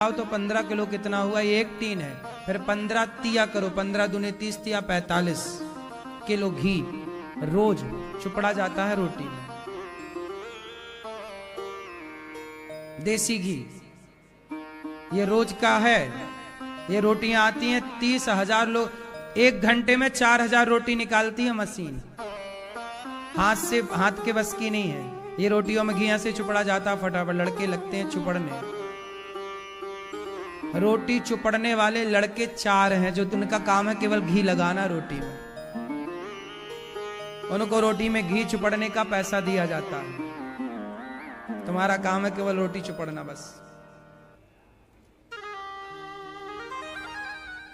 तो 15 किलो कितना हुआ, ये एक टीन है। फिर 15 तिया करो, 15 दूने 30 तिया 45 किलो घी रोज चुपड़ा जाता है रोटी में, देसी घी। ये रोज का है। ये रोटियां आती हैं 30,000 लोग, 1 घंटे में 4,000 रोटी निकालती है मशीन। हाथ के बस की नहीं है। ये रोटियों में घी से चुपड़ा जाता, फटाफट लड़के लगते हैं चुपड़ने। रोटी चुपड़ने वाले लड़के 4 हैं जो उनका काम है केवल घी लगाना रोटी में। उनको रोटी में घी चुपड़ने का पैसा दिया जाता है। तुम्हारा काम है केवल रोटी चुपड़ना बस।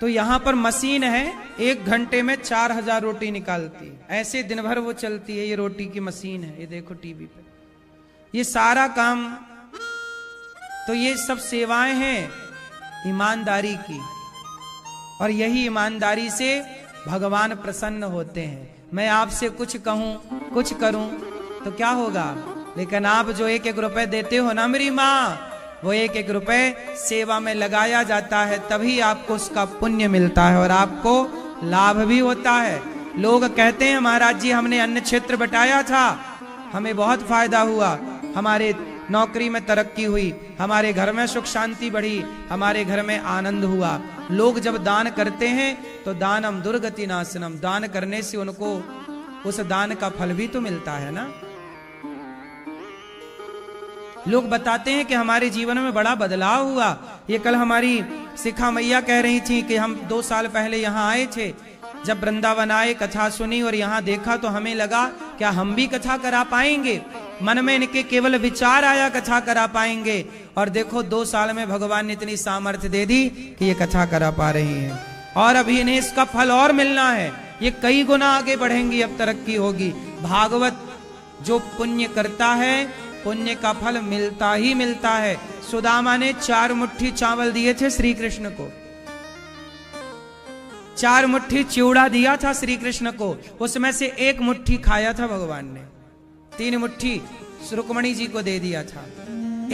तो यहां पर मशीन है, 1 घंटे में 4,000 रोटी निकालती है। ऐसे दिन भर वो चलती है। ये रोटी की मशीन है, ये देखो टीवी पे। ये सारा काम, तो ये सब सेवाएं हैं ईमानदारी की, और यही ईमानदारी से भगवान प्रसन्न होते हैं। मैं आपसे कुछ कहूं, कुछ करूं तो क्या होगा, लेकिन आप जो 1-1 रुपए देते हो ना मेरी माँ, वो 1-1 रुपए सेवा में लगाया जाता है, तभी आपको उसका पुण्य मिलता है और आपको लाभ भी होता है। लोग कहते हैं महाराज जी हमने अन्न क्षेत्र बटाया था, हमें बहुत फायदा हुआ, हमारे नौकरी में तरक्की हुई, हमारे घर में सुख शांति बढ़ी, हमारे घर में आनंद हुआ। लोग जब दान करते हैं तो दानम दुर्गति नाशनम, दान करने से उनको उस दान का फल भी तो मिलता है ना। लोग बताते हैं कि हमारे जीवन में बड़ा बदलाव हुआ। ये कल हमारी शिखा मैया कह रही थी कि हम 2 साल पहले यहाँ आए थे, जब वृंदावन आए, कथा सुनी और यहाँ देखा तो हमें लगा क्या हम भी कथा करा पाएंगे। मन में इनके केवल विचार आया कथा करा पाएंगे, और देखो 2 साल में भगवान ने इतनी सामर्थ्य दे दी कि ये कथा करा पा रही हैं। और अभी इन्हें इसका फल और मिलना है, ये कई गुना आगे बढ़ेंगी, अब तरक्की होगी। भागवत जो पुण्य करता है पुण्य का फल मिलता ही मिलता है। सुदामा ने 4 मुट्ठी चावल दिए थे श्री कृष्ण को, 4 मुट्ठी चिवड़ा दिया था श्री कृष्ण को, उसमें से 1 मुट्ठी खाया था भगवान ने। 3 मुट्ठी रुक्मणी जी को दे दिया था,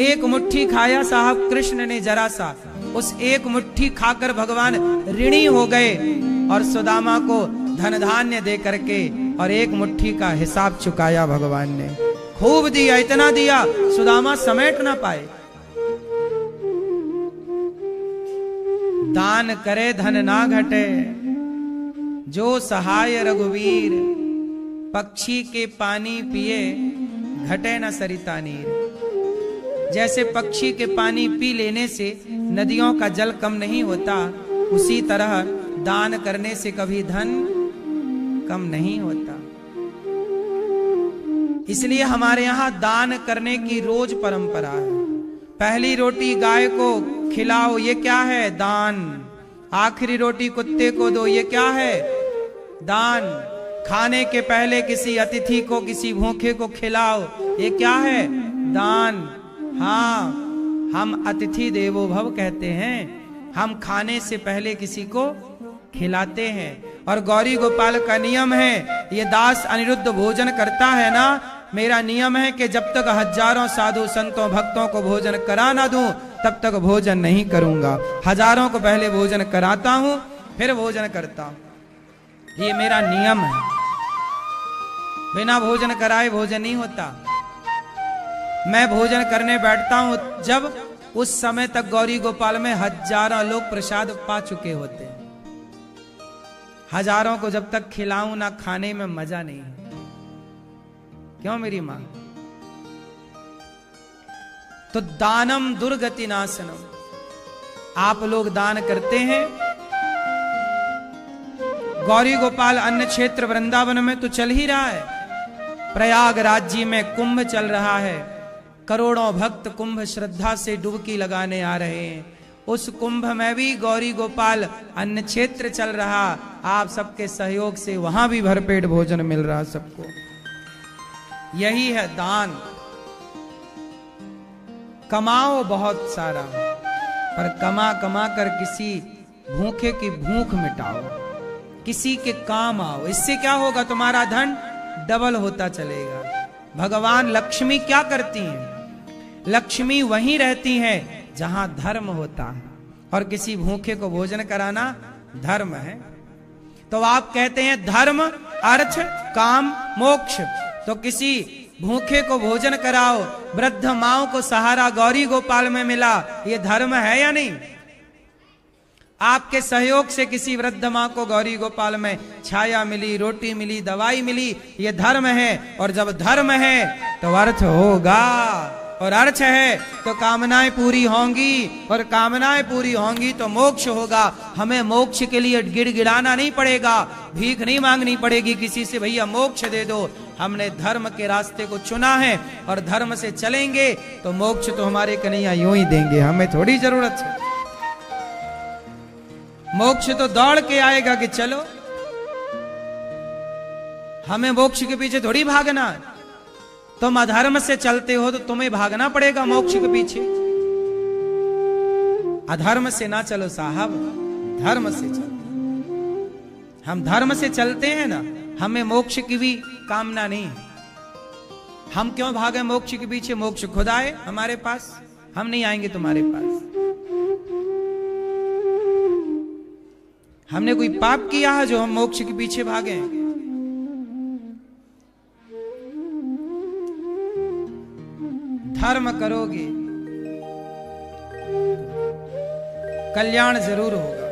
1 मुट्ठी खाया साहब कृष्ण ने जरा सा। उस 1 मुट्ठी खाकर भगवान ऋणी हो गए और सुदामा को धन धान्य दे करके और 1 मुट्ठी का हिसाब चुकाया भगवान ने। खूब दिया, इतना दिया सुदामा समेट ना पाए। दान करे धन ना घटे, जो सहाय रघुवीर, पक्षी के पानी पिए घटे न सरिता नीर। जैसे पक्षी के पानी पी लेने से नदियों का जल कम नहीं होता, उसी तरह दान करने से कभी धन कम नहीं होता। इसलिए हमारे यहाँ दान करने की रोज परंपरा है। पहली रोटी गाय को खिलाओ, ये क्या है, दान। आखिरी रोटी कुत्ते को दो, ये क्या है, दान। खाने के पहले किसी अतिथि को, किसी भूखे को खिलाओ, ये क्या है, दान। हाँ, हम अतिथि देवो भव कहते हैं, हम खाने से पहले किसी को खिलाते हैं। और गौरी गोपाल का नियम है, ये दास अनिरुद्ध भोजन करता है ना, मेरा नियम है कि जब तक हजारों साधु संतों भक्तों को भोजन करा ना दूं तब तक भोजन नहीं करूंगा। हजारों को पहले भोजन कराता हूं, फिर भोजन करता हूं। ये मेरा नियम है। बिना भोजन कराए भोजन नहीं होता। मैं भोजन करने बैठता हूं जब उस समय तक गौरी गोपाल में हजारों लोग प्रसाद पा चुके होते हैं। हजारों को जब तक खिलाऊं ना, खाने में मजा नहीं है। क्यों मेरी मां? तो दानम दुर्गति नाशनम। आप लोग दान करते हैं। गौरी गोपाल अन्न क्षेत्र वृंदावन में तो चल ही रहा है। प्रयागराज जी में कुंभ चल रहा है, करोड़ों भक्त कुंभ श्रद्धा से डुबकी लगाने आ रहे हैं। उस कुंभ में भी गौरी गोपाल अन्न क्षेत्र चल रहा, आप सबके सहयोग से वहां भी भरपेट भोजन मिल रहा सबको। यही है दान। कमाओ बहुत सारा, पर कमा कमा कर किसी भूखे की भूख मिटाओ, किसी के काम आओ। इससे क्या होगा, तुम्हारा धन डबल होता चलेगा। भगवान लक्ष्मी क्या करती हैं? लक्ष्मी वहीं रहती हैं जहां धर्म होता है, और किसी भूखे को भोजन कराना धर्म है। तो आप कहते हैं धर्म अर्थ काम मोक्ष, तो किसी भूखे को भोजन कराओ, वृद्ध माओ को सहारा गौरी गोपाल में मिला, ये धर्म है या नहीं? आपके सहयोग से किसी वृद्ध मां को गौरी गोपाल में छाया मिली, रोटी मिली, दवाई मिली, ये धर्म है। और जब धर्म है तो अर्थ होगा, और अर्थ है तो कामनाएं पूरी होंगी, और कामनाएं पूरी होंगी तो मोक्ष होगा। हमें मोक्ष के लिए गिड़गिड़ाना नहीं पड़ेगा, भीख नहीं मांगनी पड़ेगी किसी से, भैया मोक्ष दे दो। हमने धर्म के रास्ते को चुना है और धर्म से चलेंगे तो मोक्ष तो हमारे कन्हैया यूं ही देंगे, हमें थोड़ी जरूरत है। मोक्ष तो दौड़ के आएगा कि चलो, हमें मोक्ष के पीछे थोड़ी भागना। तुम अधर्म से चलते हो तो तुम्हें भागना पड़ेगा मोक्ष के पीछे। अधर्म से ना चलो साहब, धर्म से चलो। हम धर्म से चलते हैं ना, हमें मोक्ष की भी कामना नहीं है। हम क्यों भागे मोक्ष के पीछे? मोक्ष खुद आए हमारे पास, हम नहीं आएंगे तुम्हारे पास। हमने कोई पाप किया है जो हम मोक्ष के पीछे भागे? धर्म करोगे कल्याण जरूर होगा।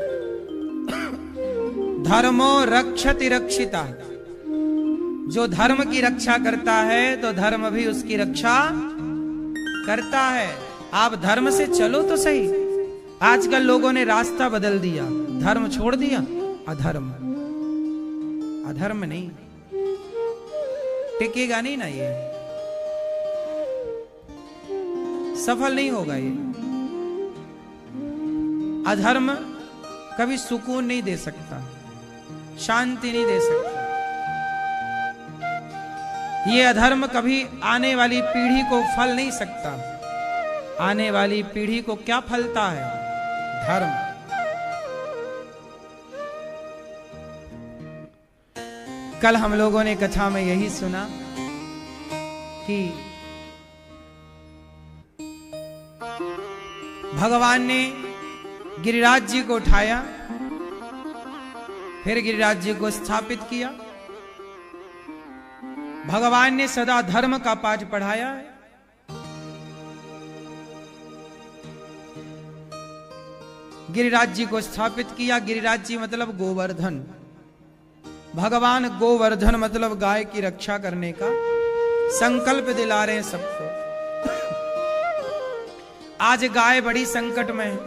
धर्मो रक्षति रक्षिता, जो धर्म की रक्षा करता है तो धर्म भी उसकी रक्षा करता है। आप धर्म से चलो तो सही। आजकल लोगों ने रास्ता बदल दिया, धर्म छोड़ दिया, अधर्म। अधर्म नहीं टिकेगा, नहीं ना, ये सफल नहीं होगा। ये अधर्म कभी सुकून नहीं दे सकता, शांति नहीं दे सकता। ये अधर्म कभी आने वाली पीढ़ी को फल नहीं सकता। आने वाली पीढ़ी को क्या फलता है? धर्म। कल हम लोगों ने कथा में यही सुना कि भगवान ने गिरिराज जी को उठाया, फिर गिरिराज जी को स्थापित किया। भगवान ने सदा धर्म का पाठ पढ़ाया है। गिरिराज जी को स्थापित किया। गिरिराज जी मतलब गोवर्धन। भगवान गोवर्धन मतलब गाय की रक्षा करने का संकल्प दिला रहे हैं सबको। आज गाय बड़ी संकट में है।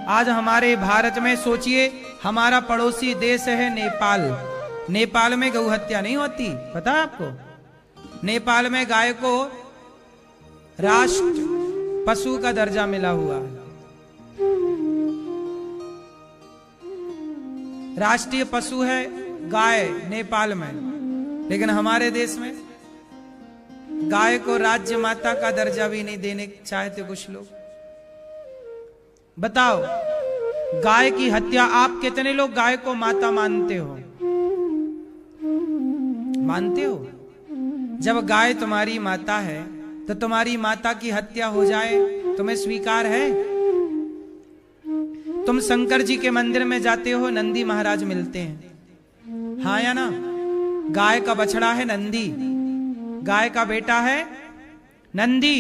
आज हमारे भारत में सोचिए, हमारा पड़ोसी देश है नेपाल। नेपाल में गौ हत्या नहीं होती, पता है आपको? नेपाल में गाय को राष्ट्र पशु का दर्जा मिला हुआ है। राष्ट्रीय पशु है गाय नेपाल में, लेकिन हमारे देश में गाय को राज्य माता का दर्जा भी नहीं देने चाहते कुछ लोग। बताओ, गाय की हत्या, आप कितने लोग गाय को माता मानते हो? मानते हो? जब गाय तुम्हारी माता है तो तुम्हारी माता की हत्या हो जाए तुम्हें स्वीकार है? तुम शंकर जी के मंदिर में जाते हो, नंदी महाराज मिलते हैं, हाँ या ना? गाय का बछड़ा है नंदी, गाय का बेटा है नंदी।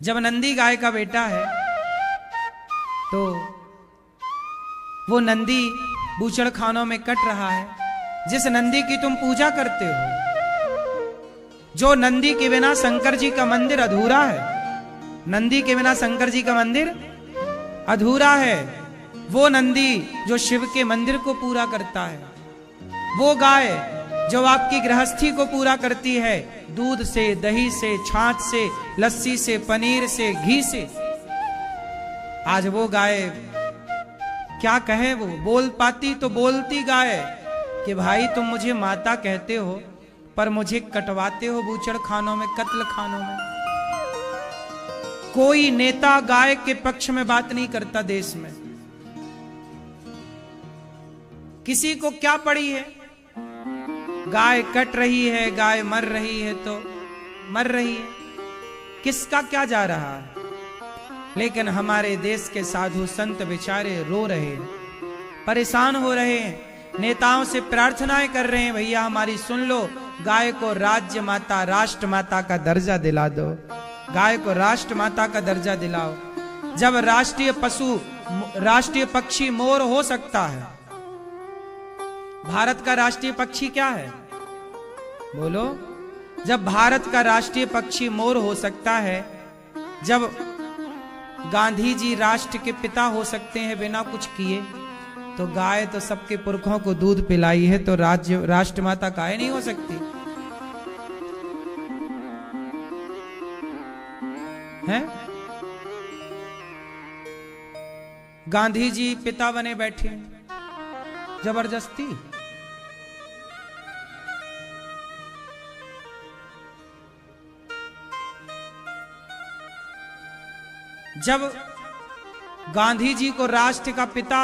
जब नंदी गाय का बेटा है तो वो नंदी बूचड़ खानों में कट रहा है। जिस नंदी की तुम पूजा करते हो, जो नंदी के बिना शंकर जी का मंदिर अधूरा है, नंदी के बिना शंकर जी का मंदिर अधूरा है। वो नंदी जो शिव के मंदिर को पूरा करता है, वो गाय जो आपकी गृहस्थी को पूरा करती है, दूध से, दही से, छाछ से, लस्सी से, पनीर से, घी से। आज वो गाय क्या कहे? वो बोल पाती तो बोलती गाय कि भाई तुम मुझे माता कहते हो पर मुझे कटवाते हो बूचड़ खानों में, कत्ल खानों में। कोई नेता गाय के पक्ष में बात नहीं करता देश में। किसी को क्या पड़ी है? गाय कट रही है, गाय मर रही है तो मर रही है, किसका क्या जा रहा है? लेकिन हमारे देश के साधु संत बेचारे रो रहे हैं, परेशान हो रहे हैं, नेताओं से प्रार्थनाएं कर रहे हैं, भैया हमारी सुन लो, गाय को राज्य माता राष्ट्र माता का दर्जा दिला दो, गाय को राष्ट्र माता का दर्जा दिलाओ। जब राष्ट्रीय पशु राष्ट्रीय पक्षी मोर हो सकता है, भारत का राष्ट्रीय पक्षी क्या है बोलो? जब भारत का राष्ट्रीय पक्षी मोर हो सकता है, जब गांधी जी राष्ट्र के पिता हो सकते हैं बिना कुछ किए, तो गाय तो सबके पुरखों को दूध पिलाई है, तो राष्ट्र माता गाय नहीं हो सकती है? गांधी जी पिता बने बैठे जबरदस्ती। जब गांधी जी को राष्ट्र का पिता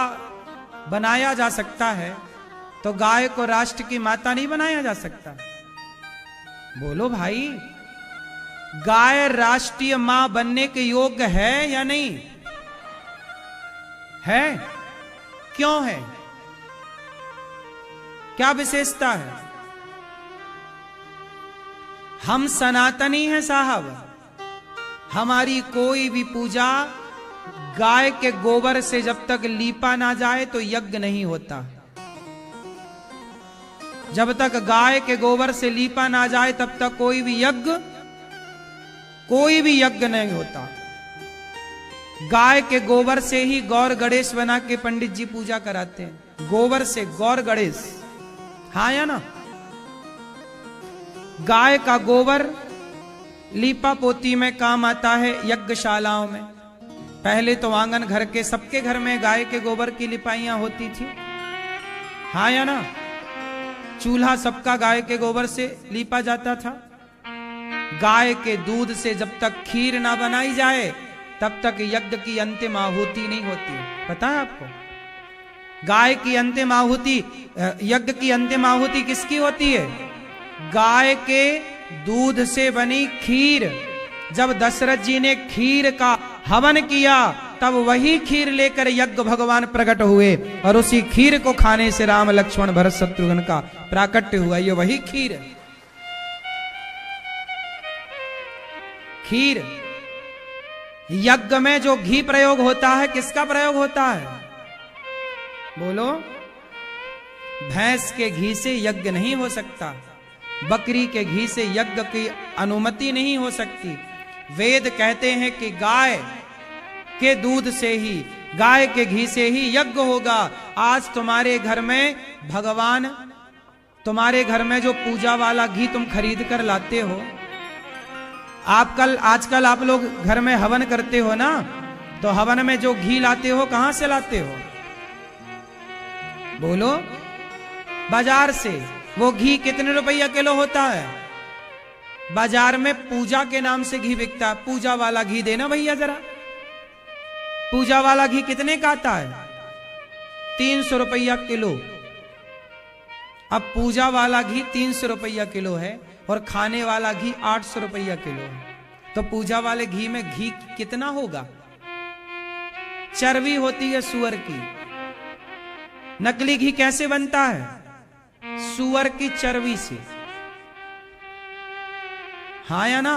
बनाया जा सकता है, तो गाय को राष्ट्र की माता नहीं बनाया जा सकता? बोलो भाई, गाय राष्ट्रीय मां बनने के योग्य है या नहीं है? क्यों है? क्या विशेषता है? हम सनातनी हैं साहब, हमारी कोई भी पूजा गाय के गोबर से जब तक लीपा ना जाए तो यज्ञ नहीं होता। जब तक गाय के गोबर से लीपा ना जाए तब तक कोई भी यज्ञ नहीं होता। गाय के गोबर से ही गौर गणेश बना के पंडित जी पूजा कराते हैं, गोबर से गौर गणेश, हाँ या ना? गाय का गोबर लीपा पोती में काम आता है, यज्ञशालाओं में। पहले तो आंगन घर के सबके घर में गाय के गोबर की लिपाइयां होती थी, हाँ या ना? चूल्हा सबका गाय के गोबर से लीपा जाता था। गाय के दूध से जब तक खीर ना बनाई जाए तब तक यज्ञ की अंतिम आहुति नहीं होती। पता है आपको? गाय की अंतिम आहुति, यज्ञ की अंतिम आहुति किसकी होती है? गाय के दूध से बनी खीर। जब दशरथ जी ने खीर का हवन किया तब वही खीर लेकर यज्ञ भगवान प्रकट हुए, और उसी खीर को खाने से राम लक्ष्मण भरत शत्रुघ्न का प्राकट्य हुआ। ये वही खीर है। खीर, यज्ञ में जो घी प्रयोग होता है, किसका प्रयोग होता है बोलो? भैंस के घी से यज्ञ नहीं हो सकता, बकरी के घी से यज्ञ की अनुमति नहीं हो सकती। वेद कहते हैं कि गाय के दूध से ही, गाय के घी से ही यज्ञ होगा। आज तुम्हारे घर में भगवान, तुम्हारे घर में जो पूजा वाला घी तुम खरीद कर लाते हो, आजकल आप लोग घर में हवन करते हो ना, तो हवन में जो घी लाते हो कहां से लाते हो बोलो? बाजार से। वो घी कितने रुपया किलो होता है? बाजार में पूजा के नाम से घी बिकता है। पूजा वाला घी देना भैया जरा। पूजा वाला घी कितने का आता है? 300 रुपया किलो। अब पूजा वाला घी 300 रुपया किलो है और खाने वाला घी 800 रुपया किलो है, तो पूजा वाले घी में घी कितना होगा? चर्बी होती है सुअर की। नकली घी कैसे बनता है? सुअर की चर्बी से, हाँ या ना?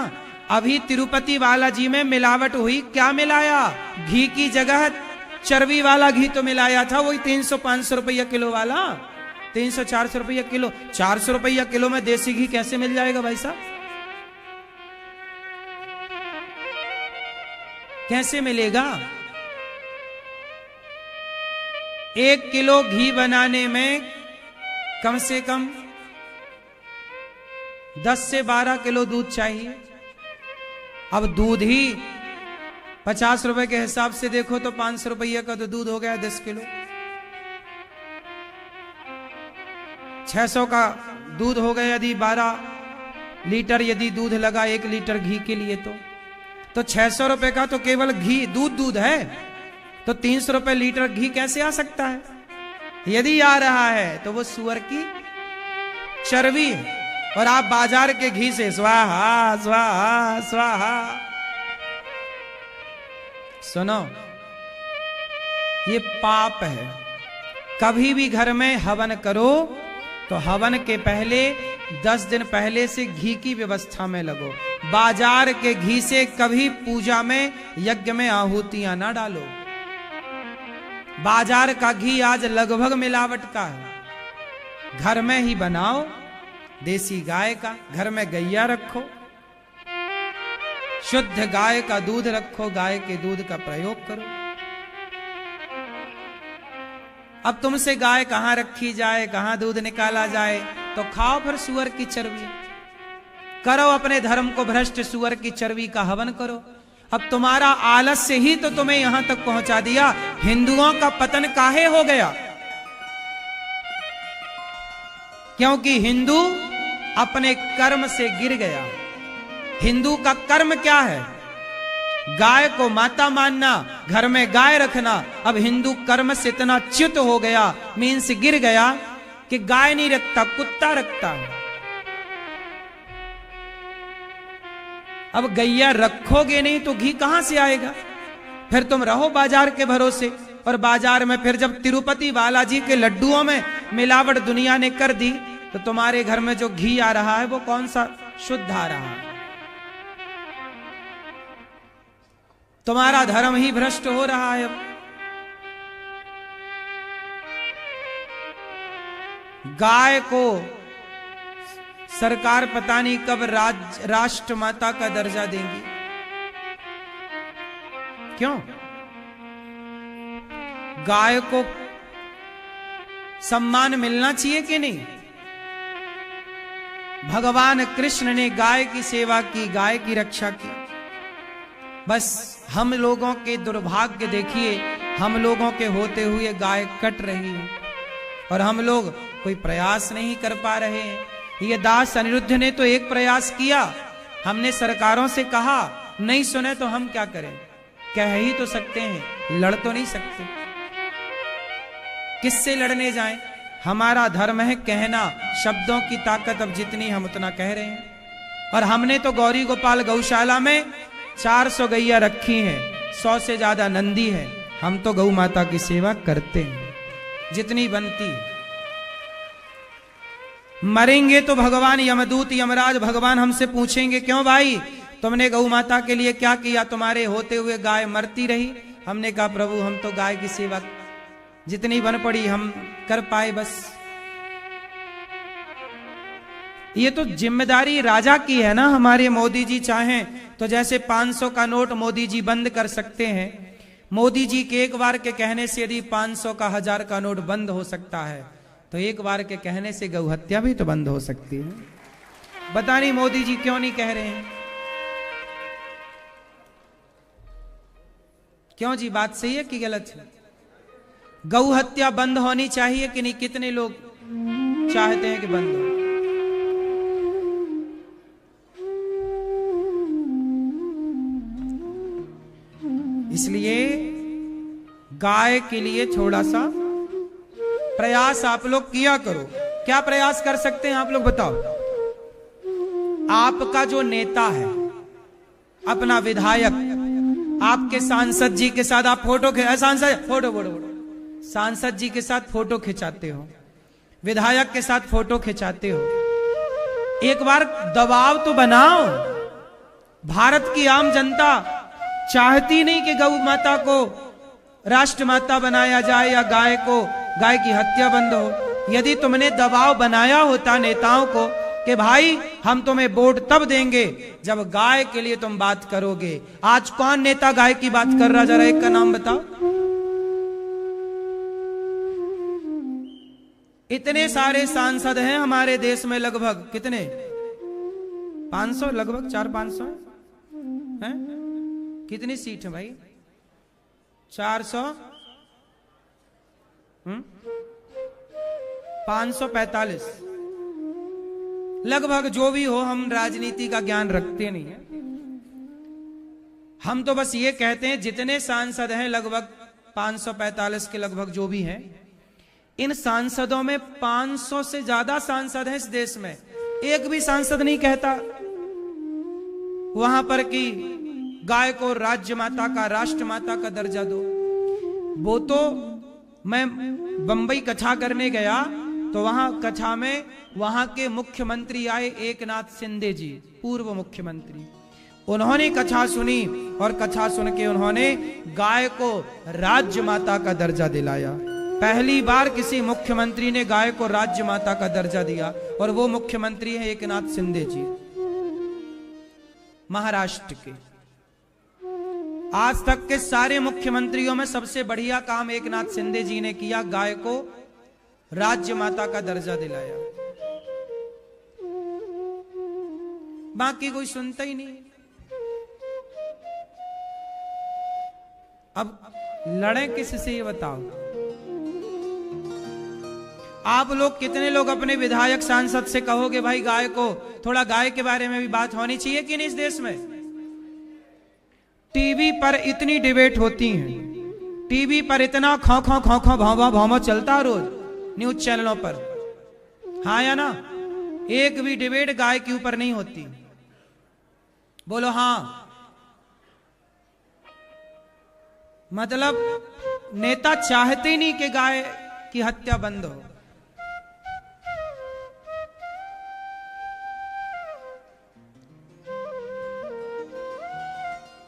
अभी तिरुपति बालाजी में मिलावट हुई। क्या मिलाया? घी की जगह चर्बी वाला घी तो मिलाया था, वही 300-500 रुपया किलो वाला। 300-400 रुपया किलो। 400 रुपया किलो में देसी घी कैसे मिल जाएगा भाई साहब? कैसे मिलेगा? 1 किलो घी बनाने में कम से कम 10 से 12 किलो दूध चाहिए। अब दूध ही 50 रुपए के हिसाब से देखो तो 500 रुपये का तो दूध हो गया 10 किलो। 600 का दूध हो गया यदि 12 लीटर यदि दूध लगा 1 लीटर घी के लिए, तो 600 रुपए का तो केवल घी दूध है, तो 300 रुपए लीटर घी कैसे आ सकता है? यदि आ रहा है तो वो सुअर की चर्बी है। और आप बाजार के घी से स्वाहा स्वाहा स्वाहा सुनो, ये पाप है। कभी भी घर में हवन करो तो हवन के पहले 10 दिन पहले से घी की व्यवस्था में लगो। बाजार के घी से कभी पूजा में, यज्ञ में आहुतियां ना डालो। बाजार का घी आज लगभग मिलावट का है। घर में ही बनाओ, देसी गाय का। घर में गैया रखो, शुद्ध गाय का दूध रखो, गाय के दूध का प्रयोग करो। अब तुमसे गाय कहां रखी जाए, कहां दूध निकाला जाए, तो खाओ फिर सुअर की चर्बी। करो अपने धर्म को भ्रष्ट, सुअर की चर्बी का हवन करो। अब तुम्हारा आलस्य ही तो तुम्हें यहां तक पहुंचा दिया। हिंदुओं का पतन काहे हो गया? क्योंकि हिंदू अपने कर्म से गिर गया। हिंदू का कर्म क्या है? गाय को माता मानना, घर में गाय रखना। अब हिंदू कर्म से इतना च्युत हो गया, मीन्स गिर गया, कि गाय नहीं रखता, कुत्ता रखता है। अब गैया रखोगे नहीं तो घी कहां से आएगा? फिर तुम रहो बाजार के भरोसे। और बाजार में फिर जब तिरुपति बालाजी के लड्डुओं में मिलावट दुनिया ने कर दी, तो तुम्हारे घर में जो घी आ रहा है वो कौन सा शुद्ध आ रहा है? तुम्हारा धर्म ही भ्रष्ट हो रहा है। अब गाय को सरकार पता नहीं कब राष्ट्र माता का दर्जा देंगी। क्यों? गाय को सम्मान मिलना चाहिए कि नहीं? भगवान कृष्ण ने गाय की सेवा की, गाय की रक्षा की। बस हम लोगों के दुर्भाग्य देखिए, हम लोगों के होते हुए गाय कट रही है और हम लोग कोई प्रयास नहीं कर पा रहे हैं। ये दास अनिरुद्ध ने तो एक प्रयास किया, हमने सरकारों से कहा, नहीं सुने तो हम क्या करें? कह ही तो सकते हैं, लड़ तो नहीं सकते। किससे लड़ने जाएं? हमारा धर्म है कहना, शब्दों की ताकत अब जितनी हम उतना कह रहे हैं। और हमने तो गौरी गोपाल गौशाला में 400 गैया रखी हैं, 100 से ज्यादा नंदी है। हम तो गौ माता की सेवा करते हैं जितनी बनती है। मरेंगे तो भगवान यमदूत यमराज भगवान हमसे पूछेंगे, क्यों भाई तुमने गौ माता के लिए क्या किया? तुम्हारे होते हुए गाय मरती रही। हमने कहा प्रभु हम तो गाय की सेवा जितनी बन पड़ी हम कर पाए बस। ये तो जिम्मेदारी राजा की है ना। हमारे मोदी जी चाहें तो जैसे 500 का नोट मोदी जी बंद कर सकते हैं। मोदी जी के एक बार के कहने से यदि 500 का 1000 का नोट बंद हो सकता है, तो एक बार के कहने से गौ हत्या भी तो बंद हो सकती है। बता नहीं मोदी जी क्यों नहीं कह रहे हैं? क्यों जी, बात सही है कि गलत है? गौ हत्या बंद होनी चाहिए कि नहीं? कितने लोग चाहते हैं कि बंद हो? इसलिए गाय के लिए थोड़ा सा प्रयास आप लोग किया करो। क्या प्रयास कर सकते हैं आप लोग बताओ? आपका जो नेता है, अपना विधायक, आपके सांसद जी के साथ आप सांसद जी के साथ फोटो खिंचाते हो, विधायक के साथ फोटो खिंचाते हो। एक बार दबाव तो बनाओ। भारत की आम जनता चाहती नहीं कि गौ माता को राष्ट्र माता बनाया जाए या गाय की हत्या बंद हो। यदि तुमने दबाव बनाया होता नेताओं को कि भाई हम तुम्हें वोट तब देंगे जब गाय के लिए तुम बात करोगे। आज कौन नेता गाय की बात कर रहा? जरा एक का नाम बताओ। इतने सारे सांसद हैं हमारे देश में, लगभग कितने? 500, लगभग 400-500 हैं। कितनी सीट है भाई? 400, 545 लगभग। जो भी हो, हम राजनीति का ज्ञान रखते नहीं है। हम तो बस ये कहते हैं जितने सांसद हैं, लगभग 545 के लगभग जो भी हैं, इन सांसदों में 500 से ज्यादा सांसद हैं इस देश में। एक भी सांसद नहीं कहता वहां पर कि गाय को राज्य माता का, राष्ट्र माता का दर्जा दो। वो तो मैं बंबई कथा करने गया तो वहां कथा में वहां के मुख्यमंत्री आए, एकनाथ शिंदे जी, पूर्व मुख्यमंत्री। उन्होंने कथा सुनी और कथा सुन के उन्होंने गाय को राज्य माता का दर्जा दिलाया। पहली बार किसी मुख्यमंत्री ने गाय को राज्य माता का दर्जा दिया और वो मुख्यमंत्री है एकनाथ शिंदे जी, महाराष्ट्र के। आज तक के सारे मुख्यमंत्रियों में सबसे बढ़िया काम एकनाथ शिंदे जी ने किया, गाय को राज्य माता का दर्जा दिलाया। बाकी कोई सुनता ही नहीं। अब लड़े किससे ये बताओ। आप लोग कितने लोग अपने विधायक सांसद से कहोगे भाई गाय को, थोड़ा गाय के बारे में भी बात होनी चाहिए कि नहीं इस देश में। टीवी पर इतनी डिबेट होती है, टीवी पर इतना खौ खौ खौ खौ भाव भाव चलता रोज न्यूज चैनलों पर, हाँ या ना। एक भी डिबेट गाय के ऊपर नहीं होती। बोलो हाँ। मतलब नेता चाहते ही नहीं कि गाय की हत्या बंद हो।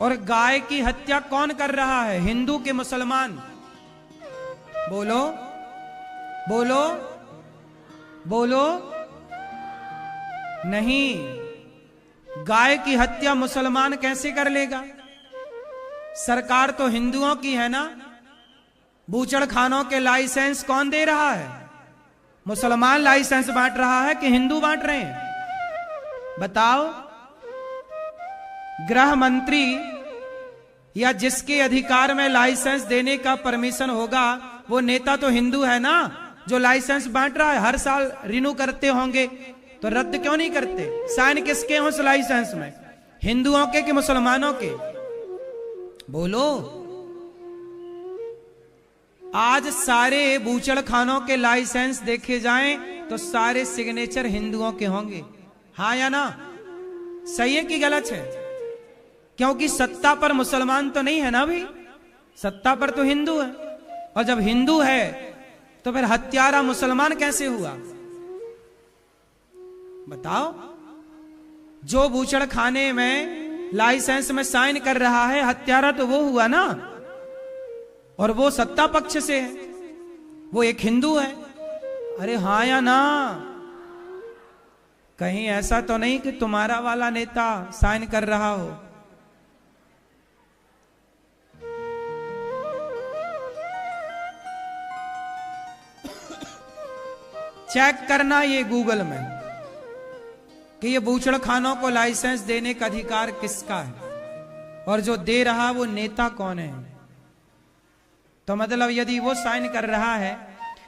और गाय की हत्या कौन कर रहा है? हिंदू के मुसलमान। बोलो बोलो बोलो। नहीं, गाय की हत्या मुसलमान कैसे कर लेगा? सरकार तो हिंदुओं की है ना। बूचड़ खानों के लाइसेंस कौन दे रहा है? मुसलमान लाइसेंस बांट रहा है कि हिंदू बांट रहे हैं? बताओ। गृह मंत्री या जिसके अधिकार में लाइसेंस देने का परमिशन होगा वो नेता तो हिंदू है ना, जो लाइसेंस बांट रहा है। हर साल रिन्यू करते होंगे तो रद्द क्यों नहीं करते? साइन किसके हैं उस लाइसेंस में? हिंदुओं के कि मुसलमानों के? बोलो। आज सारे बूचड़ खानों के लाइसेंस देखे जाएं तो सारे सिग्नेचर हिंदुओं के होंगे, हाँ या ना? सही है कि गलत है? क्योंकि सत्ता पर मुसलमान तो नहीं है ना भाई, सत्ता पर तो हिंदू है। और जब हिंदू है तो फिर हत्यारा मुसलमान कैसे हुआ? बताओ। जो बूचड़ खाने में लाइसेंस में साइन कर रहा है, हत्यारा तो वो हुआ ना, और वो सत्ता पक्ष से है, वो एक हिंदू है। अरे हाँ या ना? कहीं ऐसा तो नहीं कि तुम्हारा वाला नेता साइन कर रहा हो? चेक करना ये गूगल में कि ये बूचड़ खानों को लाइसेंस देने का अधिकार किसका है, और जो दे रहा वो नेता कौन है। तो मतलब यदि वो साइन कर रहा है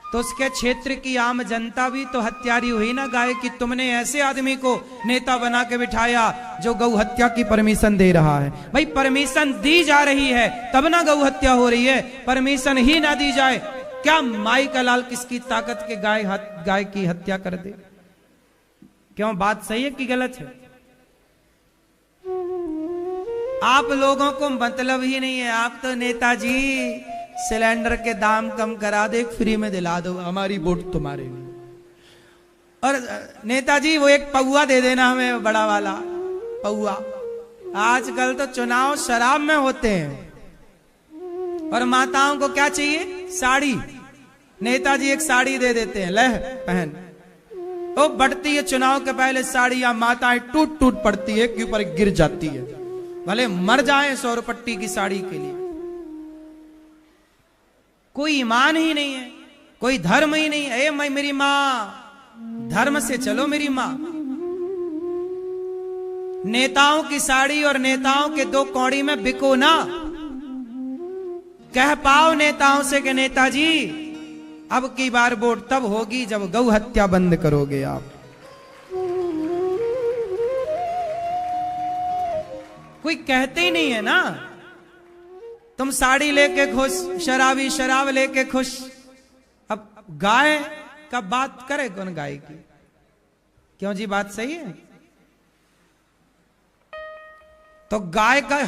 तो उसके क्षेत्र की आम जनता भी तो हत्यारी हुई ना गाय की। तुमने ऐसे आदमी को नेता बना के बिठाया जो गौ हत्या की परमिशन दे रहा है। भाई परमिशन दी जा रही है तब ना गौ हत्या हो रही है। परमिशन ही ना दी जाए, क्या माई का लाल किसकी ताकत के गाय की हत्या कर दे? क्यों, बात सही है कि गलत है? आप लोगों को मतलब ही नहीं है। आप तो नेताजी सिलेंडर के दाम कम करा दे, फ्री में दिला दो, हमारी वोट तुम्हारे लिए। और नेताजी वो एक पौआ दे देना हमें, बड़ा वाला पौआ। आजकल तो चुनाव शराब में होते हैं। और माताओं को क्या चाहिए? साड़ी। नेताजी एक साड़ी दे देते हैं, ले पहन। वो बढ़ती है चुनाव के पहले साड़ी, या माताएं टूट टूट पड़ती है कि ऊपर गिर जाती है, भले मर जाए 100 रुपट्टी की साड़ी के लिए। कोई ईमान ही नहीं है, कोई धर्म ही नहीं है। मैं मेरी मां, धर्म से चलो मेरी मां। नेताओं की साड़ी और नेताओं के 2 कौड़ी में बिको ना। कह पाओ नेताओं से कि नेताजी अब की बार वोट तब होगी जब गौ हत्या बंद करोगे आप। कोई कहते ही नहीं है ना। तुम साड़ी लेके खुश, शराबी शराब लेके खुश। अब गाय का बात करे कौन गाय की? क्यों जी, बात सही है? तो गाय का